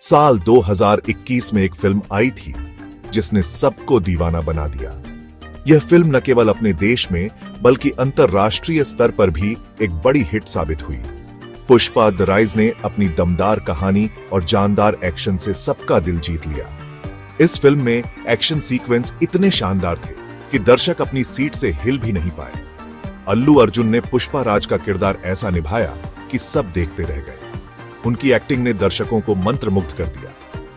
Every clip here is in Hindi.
साल 2021 में एक फिल्म आई थी जिसने सबको दीवाना बना दिया। यह फिल्म न केवल अपने देश में बल्कि अंतरराष्ट्रीय स्तर पर भी एक बड़ी हिट साबित हुई। पुष्पा द राइज ने अपनी दमदार कहानी और जानदार एक्शन से सबका दिल जीत लिया। इस फिल्म में एक्शन सीक्वेंस इतने शानदार थे कि दर्शक अपनी सीट से हिल भी नहीं पाए। अल्लू अर्जुन ने पुष्पा राज का किरदार ऐसा निभाया कि सब देखते रह गए। उनकी एक्टिंग ने दर्शकों को मंत्रमुग्ध कर दिया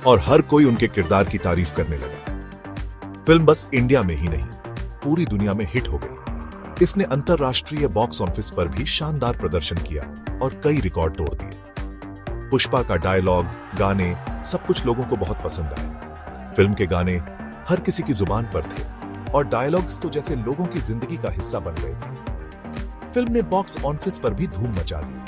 और हर कोई उनके किरदार की तारीफ करने लगा। फिल्म बस इंडिया में ही नहीं, पूरी दुनिया में हिट हो गई। इसने अंतरराष्ट्रीय बॉक्स ऑफिस पर भी शानदार प्रदर्शन किया और कई रिकॉर्ड तोड़ दिए। पुष्पा का डायलॉग, गाने सब कुछ लोगों को बहुत पसंद आए। फिल्म के गाने हर किसी की जुबान पर थे और डायलॉग्स तो जैसे लोगों की जिंदगी का हिस्सा बन गए थे। फिल्म ने बॉक्स ऑफिस पर भी धूम मचा दी।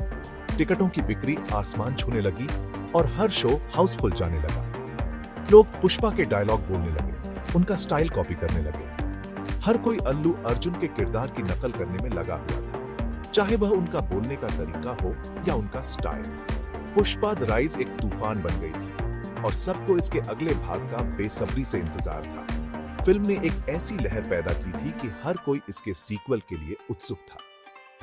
टिकटों की बिक्री आसमान छूने लगी और हर शो हाउसफुल जाने लगा। लोग पुष्पा के डायलॉग बोलने लगे, उनका स्टाइल कॉपी करने लगे। हर कोई अल्लू अर्जुन के किरदार की नकल करने में लगा हुआ था, चाहे वह उनका बोलने का तरीका हो या उनका स्टाइल। पुष्पा द राइज एक तूफान बन गई थी और सबको इसके अगले भाग का बेसब्री से इंतजार था। फिल्म ने एक ऐसी लहर पैदा की थी कि हर कोई इसके सीक्वल के लिए उत्सुक था।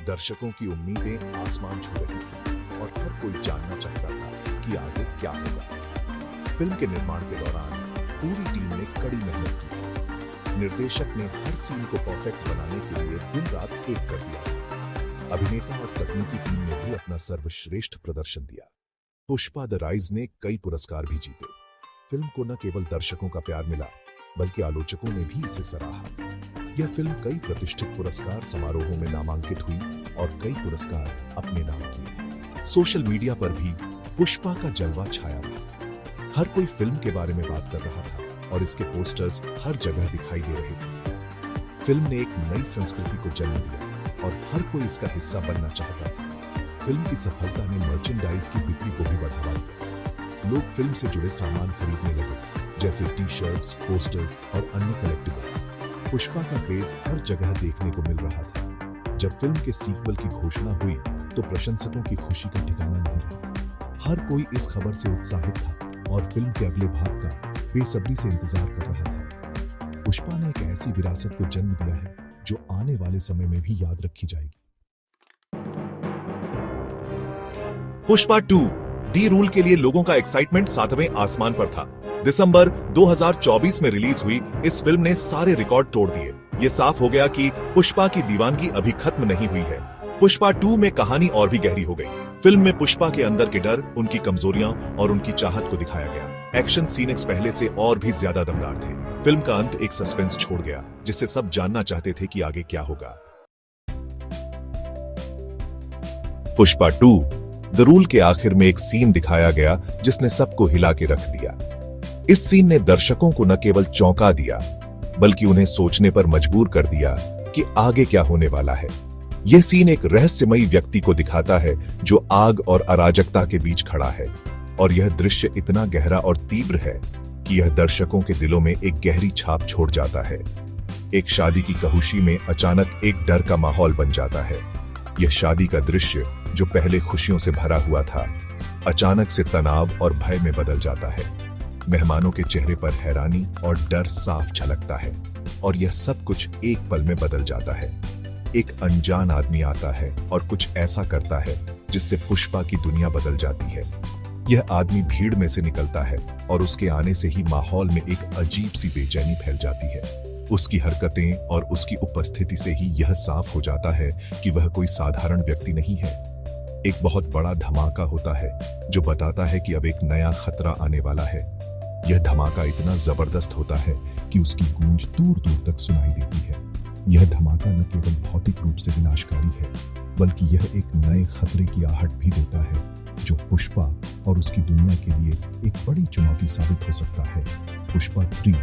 दर्शकों की उम्मीदें आसमान छू रही थी और हर कोई जानना चाहता था कि आगे क्या होगा। फिल्म के निर्माण के दौरान पूरी टीम ने कड़ी मेहनत की। निर्देशक ने हर सीन को परफेक्ट बनाने के लिए दिन रात एक कर दिया। अभिनेता और तकनीकी टीम ने भी अपना सर्वश्रेष्ठ प्रदर्शन दिया। पुष्पा द राइज ने कई पुरस्कार भी जीते। फिल्म को न केवल दर्शकों का प्यार मिला बल्कि आलोचकों ने भी इसे सराहा। यह फिल्म कई प्रतिष्ठित पुरस्कार समारोहों में नामांकित हुई और कई पुरस्कार अपने नाम किए। सोशल मीडिया पर भी पुष्पा का जलवा छाया था। हर कोई फिल्म के बारे में बात कर रहा था और इसके पोस्टर्स हर जगह दिखाई दे रहे थे। फिल्म ने एक नई संस्कृति को जन्म दिया और हर कोई इसका हिस्सा बनना चाहता था। फिल्म की सफलता ने मर्चेंडाइज की बिक्री को भी बढ़ावा दिया। लोग फिल्म से जुड़े सामान खरीदने लगे, जैसे टी शर्ट्स, पोस्टर्स और अन्य कलेक्टिबल्स। पुष्पा का क्रेज हर जगह देखने को मिल रहा था। जब फिल्म के सीक्वल की घोषणा हुई तो प्रशंसकों की खुशी का ठिकाना नहीं रहा। हर कोई इस खबर से उत्साहित था और फिल्म के अगले भाग का बेसब्री से इंतजार कर रहा था। पुष्पा ने एक ऐसी विरासत को जन्म दिया है जो आने वाले समय में भी याद रखी जाएगी। पुष्पा 2 डी रूल के लिए लोगों का एक्साइटमेंट 7वें आसमान पर था। दिसंबर 2024 में रिलीज हुई इस फिल्म ने सारे रिकॉर्ड तोड़ दिए। ये साफ हो गया कि पुष्पा की दीवानगी अभी खत्म नहीं हुई है। पुष्पा 2 में कहानी और भी गहरी हो गई। फिल्म में पुष्पा के अंदर के डर, उनकी कमजोरियां और उनकी चाहत को दिखाया गया। एक्शन सीन्स पहले से और भी ज्यादा दमदार थे। फिल्म का अंत एक सस्पेंस छोड़ गया जिससे सब जानना चाहते थे कि आगे क्या होगा। पुष्पा 2 द रूल के आखिर में एक सीन दिखाया गया जिसने सबको हिला के रख दिया। इस सीन ने दर्शकों को न केवल चौंका दिया बल्कि उन्हें सोचने पर मजबूर कर दिया कि आगे क्या होने वाला है। यह सीन एक रहस्यमयी व्यक्ति को दिखाता है जो आग और अराजकता के बीच खड़ा है और यह दृश्य इतना गहरा और तीव्र है कि यह दर्शकों के दिलों में एक गहरी छाप छोड़ जाता है। एक शादी की कहुशी में अचानक एक डर का माहौल बन जाता है। यह शादी का दृश्य जो पहले खुशियों से भरा हुआ था अचानक से तनाव और भय में बदल जाता है। मेहमानों के चेहरे पर हैरानी और डर साफ झलकता है और यह सब कुछ एक पल में बदल जाता है। एक अनजान आदमी आता है और कुछ ऐसा करता है जिससे पुष्पा की दुनिया बदल जाती है। यह आदमी भीड़ में से निकलता है और उसके आने से ही माहौल में एक अजीब सी बेचैनी फैल जाती है। उसकी हरकतें और उसकी उपस्थिति से ही यह साफ हो जाता है कि वह कोई साधारण व्यक्ति नहीं है। एक बहुत बड़ा धमाका होता है जो बताता है कि अब एक नया खतरा आने वाला है। यह धमाका इतना जबरदस्त होता है कि उसकी गूंज दूर दूर तक सुनाई देती है। यह धमाका न केवल भौतिक रूप से विनाशकारी है बल्कि यह एक नए खतरे की आहट भी देता है जो पुष्पा और उसकी दुनिया के लिए एक बड़ी चुनौती साबित हो सकता है। पुष्पा 3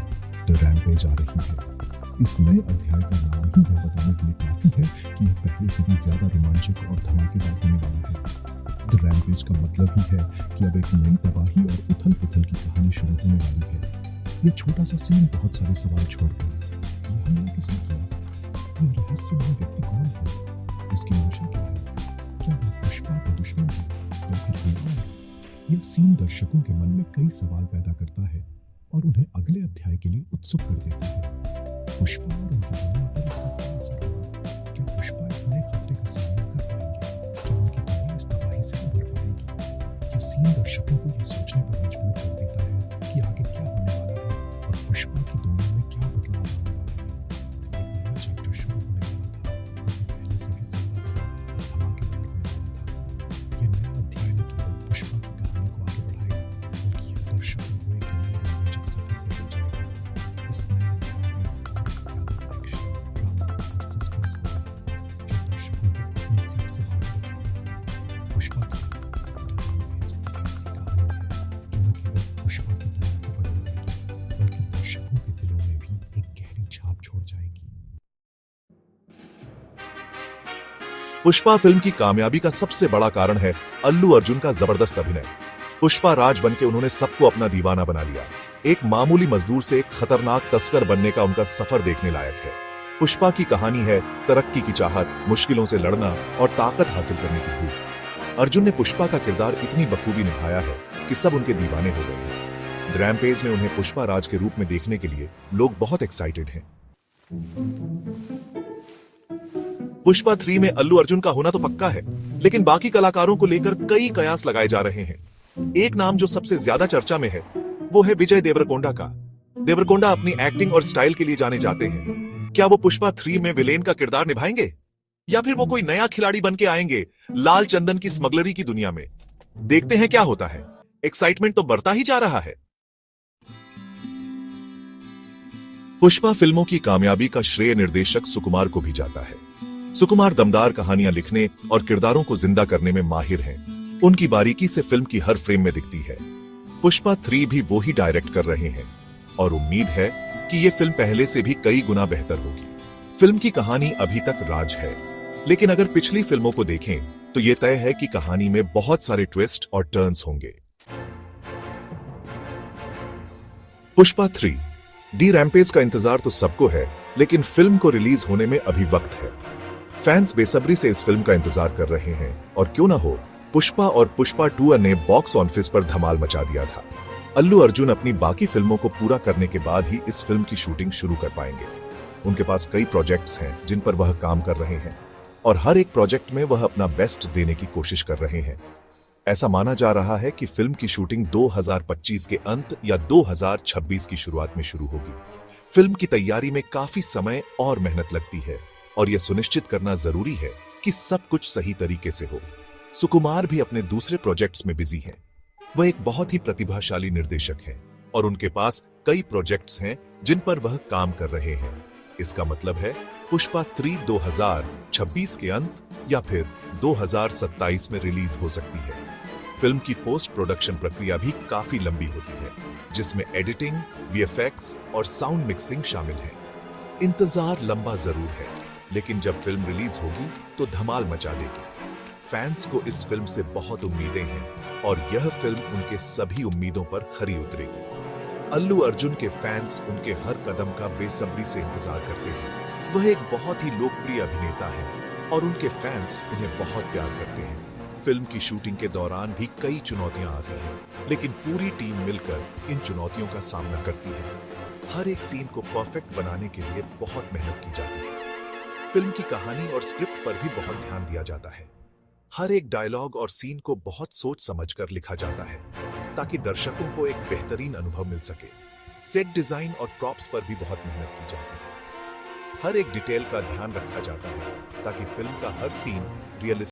द रैम्पेज आ रही है। इस नए अध्याय का नाम ही यह बताने के लिए काफी है कि यह पहले से भी ज्यादा रोमांचक और धमाकेदार होने वाला है। द रैम्पेज का मतलब ही है कि अब एक नई तबाही और उथल पुथल की कहानी शुरू होने वाली है। यह छोटा सा सीन बहुत सारे सवाल छोड़ गया। यह हमला किसने किया? यह रहस्यमय व्यक्ति कौन है? इसकी मंशा क्या है? क्या वह पुष्पा का दुश्मन है या फिर कोई और? यह सीन दर्शकों के मन में कई सवाल पैदा करता है और उन्हें अगले अध्याय के लिए उत्सुक कर देता है। पुष्पा और उनकी दुनिया पर इसका क्या असर होगा? क्या पुष्पा इस नए खतरे का सामना कर पाएंगे? क्या उनकी दुनिया इस तबाही से उभर पाएगी? यह सीन दर्शकों को यह सोचने पर मजबूर कर देता है कि आगे क्या होने वाला है और पुष्पा की दुनिया में क्या बदलाव आने वाला है। एक नया चैप्टर शुरू होने वाला था और वो पहले से भी ज्यादा बड़ा और धमाकेदार होने वाला था। यह नया अध्याय न केवल पुष्पा की कहानी को आगे बढ़ाएगा, बल्कि यह दर्शकों को एक नए रोमांचक सफर पर ले जाएगा। इस नए अध्याय में और ज्यादा एक्शन, ड्रामा और सस्पेंस होगा, जो दर्शकों को अपनी सीट से बाहर रखेगा। पुष्पा 3 एक ऐसी कहानी है जो न केवल पुष्पा की दुनिया को बदल देगी, बल्कि दर्शकों के दिलों में भी एक गहरी छाप छोड़ जाएगी। पुष्पा फिल्म की कामयाबी का सबसे बड़ा कारण है अल्लू अर्जुन का जबरदस्त अभिनय। पुष्पा राज बनके उन्होंने सबको अपना दीवाना बना लिया। एक मामूली मजदूर से एक खतरनाक तस्कर बनने का उनका सफर देखने लायक है। पुष्पा की कहानी है तरक्की की चाहत, मुश्किलों से लड़ना और ताकत हासिल करने की भूख। अर्जुन ने पुष्पा का किरदार इतनी बखूबी निभाया है कि सब उनके दीवाने हो गए हैं। द रैम्पेज में उन्हें पुष्पा राज के रूप में देखने के लिए लोग बहुत एक्साइटेड हैं। पुष्पा 3 में अल्लू अर्जुन का होना तो पक्का है, लेकिन बाकी कलाकारों को लेकर कई कयास लगाए जा रहे हैं। एक नाम जो सबसे ज्यादा चर्चा में है वो है विजय देवरकोंडा का। देवरकोंडा अपनी एक्टिंग और स्टाइल के लिए जाने जाते हैं। क्या वो पुष्पा 3 में विलेन का किरदार निभाएंगे या फिर वो कोई नया खिलाड़ी बन के आएंगे लाल चंदन की स्मगलरी की दुनिया में? देखते हैं क्या होता है। एक्साइटमेंट तो बढ़ता ही जा रहा है। पुष्पा फिल्मों की कामयाबी का श्रेय निर्देशक सुकुमार को भी जाता है। सुकुमार दमदार कहानियां लिखने और किरदारों को जिंदा करने में माहिर हैं। उनकी बारीकी से फिल्म की हर फ्रेम में दिखती है। पुष्पा 3 भी वो ही डायरेक्ट कर रहे हैं और उम्मीद है कि ये फिल्म पहले से भी कई गुना बेहतर होगी। फिल्म की कहानी अभी तक राज है, लेकिन अगर पिछली फिल्मों को देखें तो ये तय है कि कहानी में बहुत सारे ट्विस्ट और टर्न्स होंगे। पुष्पा 3 दी रैम्पेज का इंतजार तो सबको है, लेकिन फिल्म को रिलीज होने में अभी वक्त है। फैंस बेसब्री से इस फिल्म का इंतजार कर रहे हैं और क्यों ना हो, पुष्पा और पुष्पा 2 ने बॉक्स ऑफिस पर धमाल मचा दिया था। अल्लू अर्जुन अपनी बाकी फिल्मों को पूरा करने के बाद ही इस फिल्म की शूटिंग शुरू कर पाएंगे। उनके पास कई प्रोजेक्ट्स हैं जिन पर वह काम कर रहे हैं और हर एक प्रोजेक्ट में वह अपना बेस्ट देने की कोशिश कर रहे हैं। ऐसा माना जा रहा है कि फिल्म की शूटिंग 2025 के अंत या 2026 की शुरुआत में शुरू होगी। फिल्म की तैयारी में काफी समय और मेहनत लगती है और यह सुनिश्चित करना जरूरी है कि सब कुछ सही तरीके से हो। सुकुमार भी अपने दूसरे प्रोजेक्ट्स में बिजी हैं। वह एक बहुत ही प्रतिभाशाली निर्देशक हैं और उनके पास कई प्रोजेक्ट्स हैं जिन पर वह काम कर रहे हैं। इसका मतलब है पुष्पा 3 2026 के अंत या फिर 2027 में रिलीज हो सकती है। फिल्म की पोस्ट प्रोडक्शन प्रक्रिया भी काफी लंबी होती है, जिसमें एडिटिंग, वीएफएक्स और साउंड मिक्सिंग शामिल है। इंतजार लंबा जरूर है, लेकिन जब फिल्म रिलीज होगी तो धमाल मचा देगी। फैंस को इस फिल्म से बहुत उम्मीदें हैं और यह फिल्म उनके सभी उम्मीदों पर खरी उतरेगी। अल्लू अर्जुन के फैंस उनके हर कदम का बेसब्री से इंतजार करते हैं। वह एक बहुत ही लोकप्रिय अभिनेता है और उनके फैंस उन्हें बहुत प्यार करते हैं। फिल्म की शूटिंग के दौरान भी कई चुनौतियां आती हैं, लेकिन पूरी टीम मिलकर इन चुनौतियों का सामना करती है। हर एक सीन को परफेक्ट बनाने के लिए बहुत मेहनत की जाती है। फिल्म की कहानी और स्क्रिप्ट पर भी बहुत ध्यान दिया जाता है। हर एक डायलॉग और सीन को बहुत सोच समझकर लिखा जाता है ताकि दर्शकों को एक बेहतरीन अनुभव मिल सके। सेट डिजाइन और प्रॉप्स पर भी बहुत मेहनत की जाती है। हर एक डिटेल का ध्यान रखा जाता है ताकि फिल्म का हर सीन रियलिस्टिक